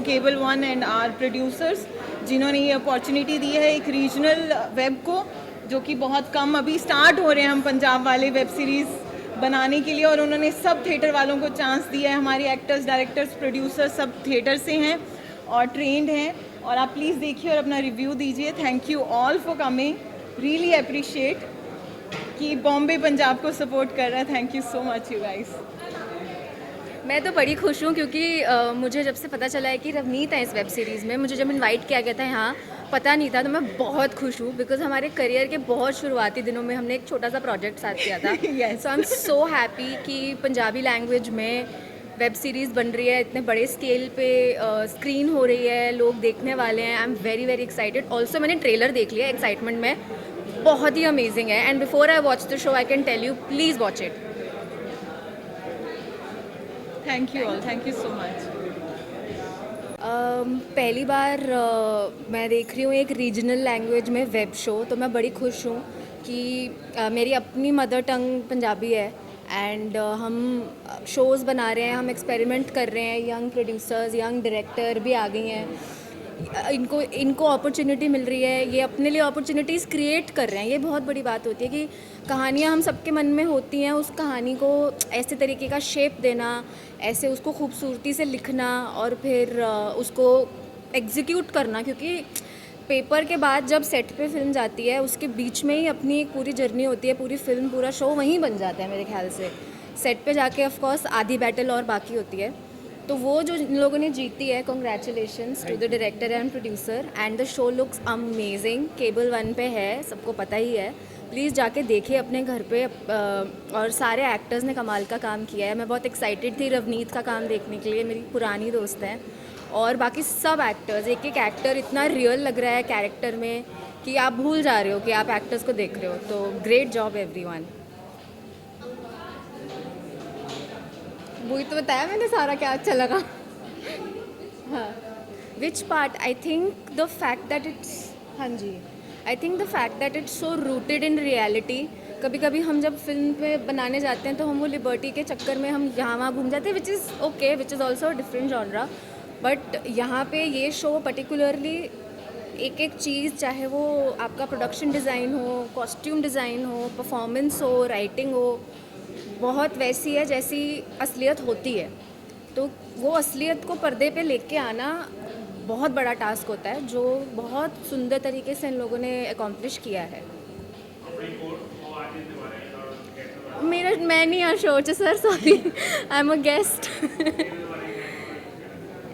Cable One and our producers जिन्होंने ये opportunity दी है एक रीजनल वेब को, जो कि बहुत कम अभी स्टार्ट हो रहे हैं हम पंजाब वाले वेब सीरीज़ बनाने के लिए, और उन्होंने सब थिएटर वालों को चांस दिया है। हमारी एक्टर्स, डायरेक्टर्स, प्रोड्यूसर्स सब थिएटर से हैं और ट्रेंड हैं, और आप प्लीज़ देखिए और अपना रिव्यू दीजिए। Thank you all for coming, really appreciate कि बॉम्बे पंजाब को सपोर्ट कर रहा है। Thank you so much you guys. मैं तो बड़ी खुश हूँ क्योंकि मुझे जब से पता चला है कि रवनीत है इस वेब सीरीज़ में, मुझे जब इनवाइट किया गया था यहाँ पता नहीं था, तो मैं बहुत खुश हूँ बिकॉज हमारे करियर के बहुत शुरुआती दिनों में हमने एक छोटा सा प्रोजेक्ट साथ किया था। Yes. So I am so happy कि पंजाबी लैंग्वेज में वेब सीरीज़ बन रही है, इतने बड़े स्केल पे स्क्रीन हो रही है, लोग देखने वाले हैं। I am very very excited. Also मैंने ट्रेलर देख लिया, एक्साइटमेंट में बहुत ही अमेजिंग है। And before I watch the show I can tell you, please watch it. Thank you all, thank you so much. पहली बार मैं देख रही हूँ एक रीजनल लैंग्वेज में वेब शो, तो मैं बड़ी खुश हूँ कि मेरी अपनी मदर टंग पंजाबी है एंड हम शोज़ बना रहे हैं, हम एक्सपेरिमेंट कर रहे हैं। यंग प्रोड्यूसर्स, यंग डायरेक्टर भी आ गई हैं, इनको अपॉर्चुनिटी मिल रही है, ये अपने लिए अपॉर्चुनिटीज़ क्रिएट कर रहे हैं। ये बहुत बड़ी बात होती है कि कहानियाँ हम सबके मन में होती हैं, उस कहानी को ऐसे तरीके का शेप देना, ऐसे उसको खूबसूरती से लिखना और फिर उसको एग्जीक्यूट करना। क्योंकि पेपर के बाद जब सेट पे फिल्म जाती है उसके बीच में ही अपनी एक पूरी जर्नी होती है, पूरी फिल्म, पूरा शो वहीं बन जाता है मेरे ख्याल से। सेट पे जाके ऑफ कोर्स आधी बैटल और बाकी होती है। तो वो जो इन लोगों ने जीती है, congratulations to the director and producer, and the show looks amazing. Cable One पे है, सबको पता ही है। प्लीज़ जाके देखिए अपने घर पे। और सारे एक्टर्स ने कमाल का काम किया है। मैं बहुत एक्साइटेड थी रवनीत का काम देखने के लिए, मेरी पुरानी दोस्त है। और बाकी सब एक्टर्स, एक एक एक्टर इतना रियल लग रहा है कैरेक्टर में कि आप भूल जा रहे हो कि आप एक्टर्स को देख रहे हो। तो ग्रेट जॉब एवरीवन। वही तो बताया मैंने सारा, क्या अच्छा लगा। हाँ, which part? I think the fact that it's, हाँ जी, I think the fact that it's so rooted in reality. कभी कभी हम जब फिल्म पे बनाने जाते हैं तो हम वो लिबर्टी के चक्कर में हम यहाँ वहाँ घूम जाते हैं, which is okay, which is also different genre. But यहाँ पे ये शो पर्टिकुलरली एक एक चीज़, चाहे वो आपका प्रोडक्शन डिज़ाइन हो, कॉस्ट्यूम डिज़ाइन हो, परफॉर्मेंस हो, राइटिंग हो, बहुत वैसी है जैसी असलियत होती है। तो वो असलियत को पर्दे पे लेके आना बहुत बड़ा टास्क होता है, जो बहुत सुंदर तरीके से इन लोगों ने अकॉम्प्लिश किया है। मैं नहीं आ शो च sir, sorry, I am a guest.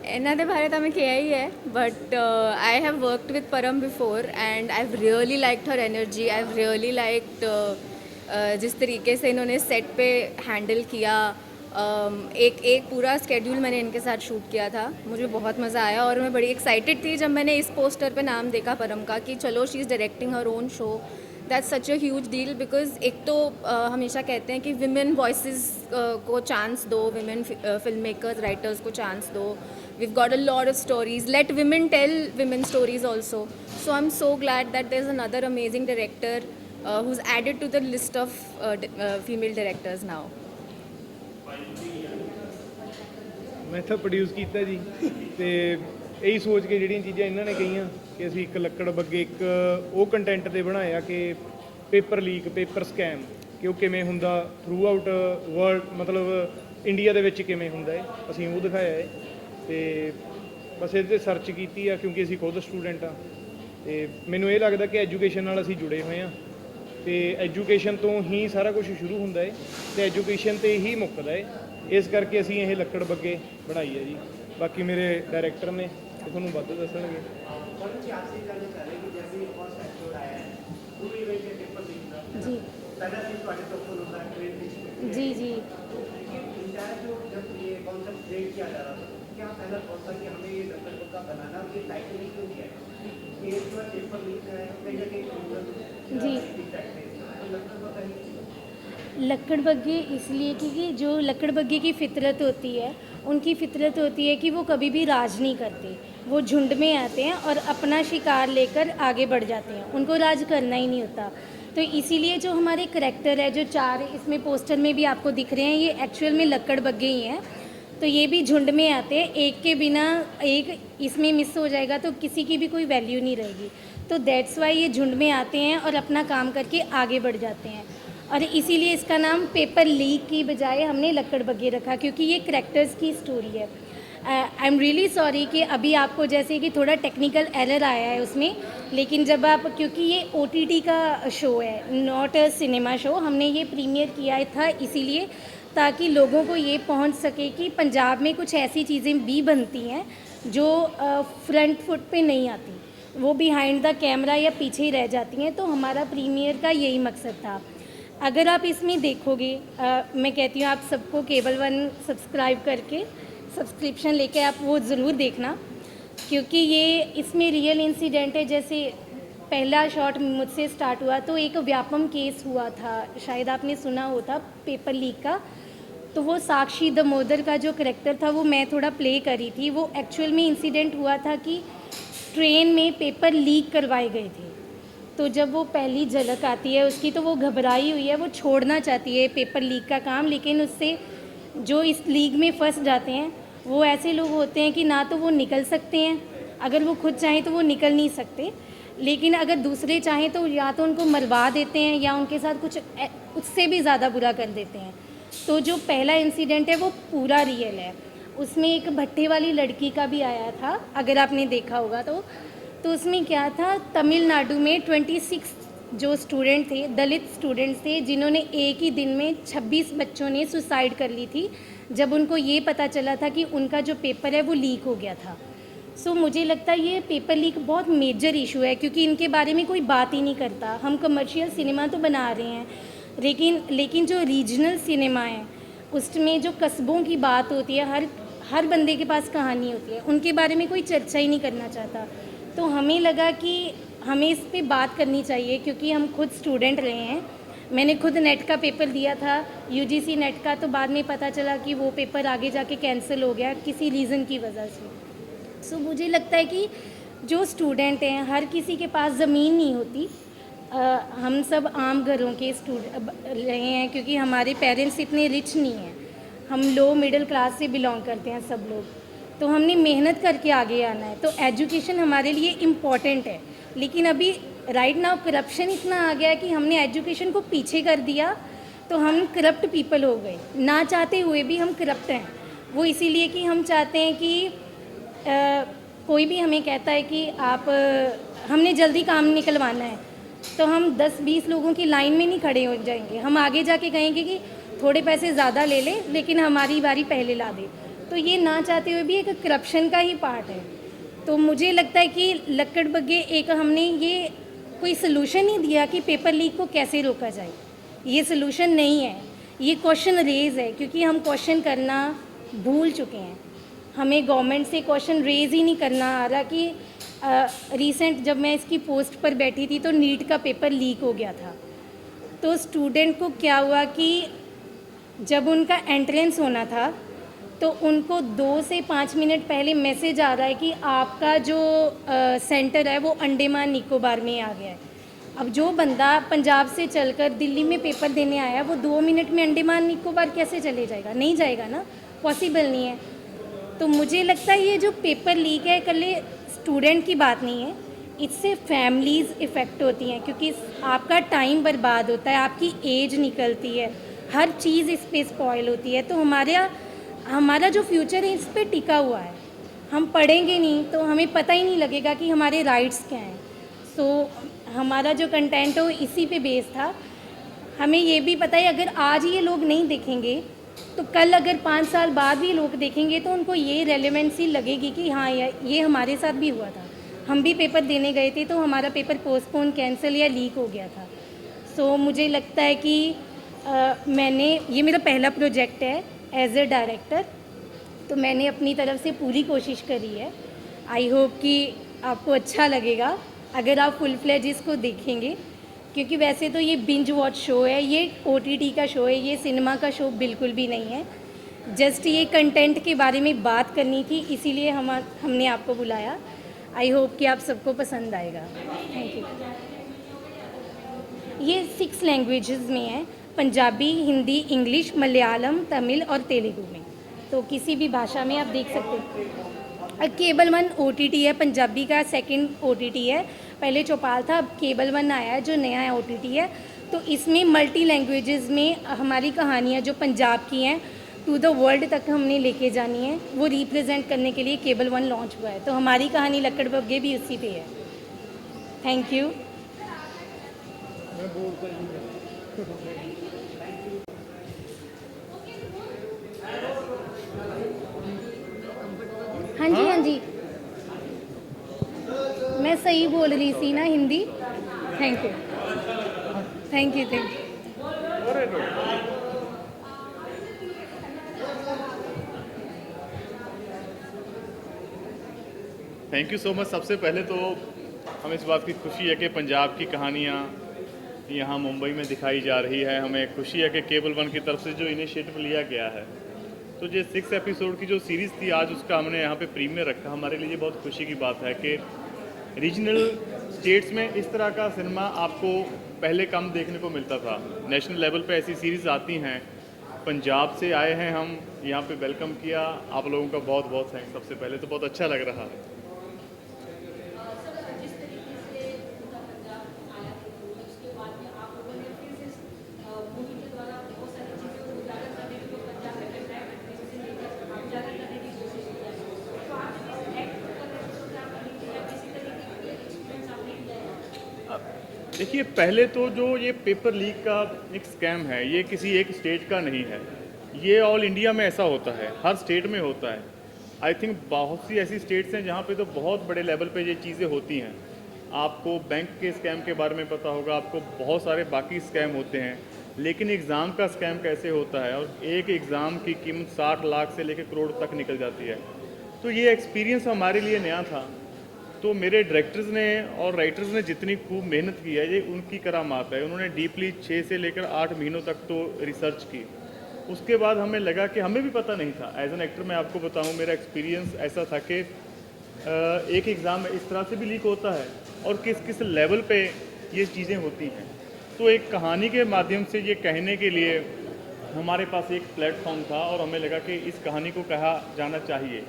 ਇਹਨਾਂ ਦੇ ਬਾਰੇ ਤਾਂ मैं किया ही है, but I have worked with Param before and I have really liked her energy. I have really liked जिस तरीके से इन्होंने सेट पे हैंडल किया। एक पूरा स्केड्यूल मैंने इनके साथ शूट किया था, मुझे बहुत मज़ा आया। और मैं बड़ी एक्साइटेड थी जब मैंने इस पोस्टर पे नाम देखा परम का कि चलो she is directing her own show. That's such a huge deal because एक तो हमेशा कहते हैं कि विमेन वॉइसेस को चांस दो, विमेन फिल्म मेकर्स, राइटर्स को चांस दो। We've got a lot of stories. Let women tell women stories also. So I'm so glad that there's another amazing director who's added to the list of female directors now. ਮੈਂ ਤਾਂ produce ਕੀਤਾ ਜੀ, ਤੇ ਇਹੀ ਸੋਚ ਕੇ ਜਿਹੜੀਆਂ ਚੀਜ਼ਾਂ ਇਹਨਾਂ ਨੇ ਕਹੀਆਂ ਕਿ ਅਸੀਂ ਇੱਕ ਲੱਕੜ ਬੱਗੇ ਇੱਕ ਉਹ ਕੰਟੈਂਟ ਤੇ ਬਣਾਇਆ ਕਿ ਪੇਪਰ ਲੀਕ, ਪੇਪਰ ਸਕੈਮ ਕਿ ਉਹ ਕਿਵੇਂ ਹੁੰਦਾ ਥਰੂ ਆਊਟ ਵਰਲਡ, ਮਤਲਬ ਇੰਡੀਆ ਦੇ ਵਿੱਚ ਕਿਵੇਂ ਹੁੰਦਾ ਹੈ, ਅਸੀਂ ਉਹ ਦਿਖਾਇਆ ਹੈ। ਤੇ ਬਸ ਇਹਦੇ 'ਤੇ ਸਰਚ ਕੀਤੀ ਆ ਕਿਉਂਕਿ ਅਸੀਂ ਖੁਦ ਸਟੂਡੈਂਟ ਹਾਂ, ਅਤੇ ਮੈਨੂੰ ਇਹ ਲੱਗਦਾ ਕਿ ਐਜੂਕੇਸ਼ਨ ਨਾਲ ਅਸੀਂ ਜੁੜੇ ਹੋਏ ਹਾਂ, ਅਤੇ ਐਜੂਕੇਸ਼ਨ ਤੋਂ ਹੀ ਸਾਰਾ ਕੁਝ ਸ਼ੁਰੂ ਹੁੰਦਾ ਹੈ ਅਤੇ ਐਜੂਕੇਸ਼ਨ 'ਤੇ ਹੀ ਮੁੱਕਦਾ ਹੈ। ਇਸ ਕਰਕੇ ਅਸੀਂ ਇਹ ਲੱਕੜ ਬੱਗੇ ਬਣਾਈ ਹੈ ਜੀ। ਬਾਕੀ ਮੇਰੇ ਡਾਇਰੈਕਟਰ ਨੇ ਉਹ ਤੁਹਾਨੂੰ ਵੱਧ ਦੱਸਣਗੇ। जी जी जी जी लक्कड़ बग्गे इसलिए क्योंकि जो लक्कड़ बग्गे की फितरत होती है, उनकी फितरत होती है कि वो कभी भी राज नहीं करते। वो झुंड में आते हैं और अपना शिकार लेकर आगे बढ़ जाते हैं, उनको राज करना ही नहीं होता। तो इसीलिए जो हमारे करैक्टर है, जो चार इसमें पोस्टर में भी आपको दिख रहे हैं, ये एक्चुअल में लक्कड़ बग्गे ही हैं। तो ये भी झुंड में आते हैं, एक के बिना एक इसमें मिस हो जाएगा तो किसी की भी कोई वैल्यू नहीं रहेगी। तो दैट्स वाई ये झुंड में आते हैं और अपना काम करके आगे बढ़ जाते हैं। और इसीलिए इसका नाम पेपर लीक की बजाय हमने लक्कड़ बग्गे रखा, क्योंकि ये करैक्टर्स की स्टोरी है। आई एम रियली सॉरी कि अभी आपको जैसे कि थोड़ा टेक्निकल एरर आया है उसमें, लेकिन जब आप, क्योंकि ये OTT का शो है, नॉट अ सिनेमा शो, हमने ये प्रीमियर किया था इसीलिए ताकि लोगों को ये पहुंच सके कि पंजाब में कुछ ऐसी चीज़ें भी बनती हैं जो फ्रंट फुट पे नहीं आती, वो बिहाइंड द कैमरा या पीछे ही रह जाती हैं। तो हमारा प्रीमियर का यही मकसद था। अगर आप इसमें देखोगे, मैं कहती हूँ आप सबको केबल 1 सब्सक्राइब करके सब्सक्रिप्शन लेके आप वो ज़रूर देखना, क्योंकि ये इसमें रियल इंसिडेंट है। जैसे पहला शॉट मुझसे स्टार्ट हुआ तो एक व्यापम केस हुआ था, शायद आपने सुना होता, पेपर लीक का। तो वो साक्षी दामोदर का जो करैक्टर था वो मैं थोड़ा प्ले करी थी। वो एक्चुअल में इंसिडेंट हुआ था कि ट्रेन में पेपर लीक करवाए गए थे। तो जब वो पहली झलक आती है उसकी तो वो घबराई हुई है, वो छोड़ना चाहती है पेपर लीक का काम, लेकिन उससे जो इस लीग में फंस जाते हैं वो ऐसे लोग होते हैं कि ना तो वो निकल सकते हैं, अगर वो खुद चाहें तो वो निकल नहीं सकते, लेकिन अगर दूसरे चाहें तो या तो उनको मरवा देते हैं या उनके साथ कुछ उससे भी ज़्यादा बुरा कर देते हैं। तो जो पहला इंसिडेंट है वो पूरा रियल है। उसमें एक भट्टे वाली लड़की का भी आया था, अगर आपने देखा होगा तो उसमें क्या था, तमिलनाडु में 26 जो स्टूडेंट थे, दलित स्टूडेंट्स थे, जिन्होंने एक ही दिन में 26 बच्चों ने सुसाइड कर ली थी जब उनको ये पता चला था कि उनका जो पेपर है वो लीक हो गया था। सो मुझे लगता है ये पेपर लीक बहुत मेजर इशू है, क्योंकि इनके बारे में कोई बात ही नहीं करता। हम कमर्शियल सिनेमा तो बना रहे हैं, लेकिन जो रीजनल सिनेमा है उसमें जो कस्बों की बात होती है, हर बंदे के पास कहानी होती है, उनके बारे में कोई चर्चा ही नहीं करना चाहता। तो हमें लगा कि हमें इस पे बात करनी चाहिए, क्योंकि हम खुद स्टूडेंट रहे हैं। मैंने खुद नेट का पेपर दिया था, UGC नेट का, तो बाद में पता चला कि वो पेपर आगे जाके कैंसिल हो गया किसी रीज़न की वजह से। सो मुझे लगता है कि जो स्टूडेंट हैं, हर किसी के पास ज़मीन नहीं होती। हम सब आम घरों के स्टूडेंट रहे हैं, क्योंकि हमारे पेरेंट्स इतने रिच नहीं हैं, हम लो मिडिल क्लास से बिलोंग करते हैं सब लोग। तो हमने मेहनत करके आगे आना है, तो एजुकेशन हमारे लिए इम्पॉर्टेंट है। लेकिन अभी राइट नाउ करप्शन इतना आ गया है कि हमने एजुकेशन को पीछे कर दिया, तो हम करप्ट पीपल हो गए, ना चाहते हुए भी हम करप्ट हैं। वो इसीलिए कि हम चाहते हैं कि कोई भी हमें कहता है कि आप हमने जल्दी काम निकलवाना है, तो हम 10-20 लोगों की लाइन में नहीं खड़े हो जाएंगे, हम आगे जाके कहेंगे कि थोड़े पैसे ज़्यादा ले लें लेकिन हमारी बारी पहले ला दे। तो ये ना चाहते हुए भी एक करप्शन का ही पार्ट है। तो मुझे लगता है कि लक्कड़ बग्गे एक हमने ये कोई सलूशन नहीं दिया कि पेपर लीक को कैसे रोका जाए, ये सलूशन नहीं है, ये क्वेश्चन रेज है, क्योंकि हम क्वेश्चन करना भूल चुके हैं। हमें गवर्नमेंट से क्वेश्चन रेज ही नहीं करना आ रहा कि रिसेंट जब मैं इसकी पोस्ट पर बैठी थी तो नीट का पेपर लीक हो गया था। तो स्टूडेंट को क्या हुआ कि जब उनका एंट्रेंस होना था तो उनको 2 से 5 मिनट पहले मैसेज आ रहा है कि आपका जो सेंटर है वो अंडमान निकोबार में आ गया है। अब जो बंदा पंजाब से चलकर दिल्ली में पेपर देने आया, वो 2 मिनट में अंडमान निकोबार कैसे चले जाएगा? नहीं जाएगा ना, पॉसिबल नहीं है। तो मुझे लगता है ये जो पेपर लीक है इकल्ले स्टूडेंट की बात नहीं है, इससे फैमिलीज़ इफ़ेक्ट होती हैं, क्योंकि आपका टाइम बर्बाद होता है, आपकी एज निकलती है, हर चीज़ इस पर स्पॉइल होती है। तो हमारा जो फ्यूचर है इस पे टिका हुआ है। हम पढ़ेंगे नहीं तो हमें पता ही नहीं लगेगा कि हमारे राइट्स क्या हैं। सो हमारा जो कंटेंट है वो इसी पे बेस था। हमें ये भी पता है अगर आज ये लोग नहीं देखेंगे तो कल अगर 5 साल बाद भी लोग देखेंगे तो उनको ये रेलेवेंसी लगेगी कि हाँ ये हमारे साथ भी हुआ था, हम भी पेपर देने गए थे तो हमारा पेपर पोस्टपोन, कैंसिल या लीक हो गया था। सो मुझे लगता है कि ये मेरा पहला प्रोजेक्ट है एज ए डायरेक्टर, तो मैंने अपनी तरफ से पूरी कोशिश करी है। आई होप कि आपको अच्छा लगेगा अगर आप फुल फ्लेज इसको देखेंगे, क्योंकि वैसे तो ये बिंज वॉच शो है, ये OTT का शो है, ये सिनेमा का शो बिल्कुल भी नहीं है। जस्ट ये कंटेंट के बारे में बात करनी थी, इसीलिए हमने आपको बुलाया। आई होप कि आप सबको पसंद आएगा। Thank you. ये 6 लैंग्वेजेस में है, पंजाबी, हिंदी, इंग्लिश, मलयालम, तमिल और तेलुगु में। तो किसी भी भाषा में आप देख सकते हैं। केबल वन OTT है, पंजाबी का सेकंड OTT है, पहले चौपाल था, अब केबल वन आया है जो नया OTT है। तो इसमें मल्टी लैंग्वेजेस में हमारी कहानियाँ जो पंजाब की हैं टू द वर्ल्ड तक हमने लेके जानी है, वो रिप्रेजेंट करने के लिए केबल वन लॉन्च हुआ है। तो हमारी कहानी लक्कड़ बग्गे भी उसी पे है। Thank you. हाँ जी, हाँ जी, मैं सही बोल रही थी ना Hindi. Thank you, thank you, thank you. Thank you so much. सबसे पहले तो हमें इस बात की खुशी है कि पंजाब की कहानियाँ यहाँ मुंबई में दिखाई जा रही है। हमें खुशी है कि केबल वन की तरफ से जो इनिशिएटिव लिया गया है, तो ये 6 एपिसोड की जो सीरीज़ थी आज उसका हमने यहाँ पे प्रीमियर रखा। हमारे लिए ये बहुत खुशी की बात है कि रीजनल स्टेट्स में इस तरह का सिनेमा आपको पहले कम देखने को मिलता था। नेशनल लेवल पे ऐसी सीरीज़ आती हैं। पंजाब से आए हैं हम, यहाँ पे वेलकम किया। आप लोगों का बहुत बहुत थैंक्स। सबसे पहले तो बहुत अच्छा लग रहा है। देखिए, पहले तो जो ये पेपर लीक का एक स्कैम है, ये किसी एक स्टेट का नहीं है, ये ऑल इंडिया में ऐसा होता है, हर स्टेट में होता है। आई थिंक बहुत सी ऐसी स्टेट्स हैं जहाँ पे तो बहुत बड़े लेवल पे ये चीज़ें होती हैं। आपको बैंक के स्कैम के बारे में पता होगा, आपको बहुत सारे बाकी स्कैम होते हैं, लेकिन एग्ज़ाम का स्कैम कैसे होता है, और एक एग्ज़ाम की कीमत 60 लाख से लेकर करोड़ तक निकल जाती है। तो ये एक्सपीरियंस हमारे लिए नया था। तो मेरे डायरेक्टर्स ने और राइटर्स ने जितनी खूब मेहनत की है, ये उनकी करामात है। उन्होंने डीपली 6 से लेकर 8 महीनों तक तो रिसर्च की। उसके बाद हमें लगा कि हमें भी पता नहीं था। एज एन एक्टर मैं आपको बताऊं, मेरा एक्सपीरियंस ऐसा था कि एक एग्ज़ाम इस तरह से भी लीक होता है और किस किस लेवल पे ये चीज़ें होती हैं। तो एक कहानी के माध्यम से ये कहने के लिए हमारे पास एक प्लेटफॉर्म था और हमें लगा कि इस कहानी को कहा जाना चाहिए।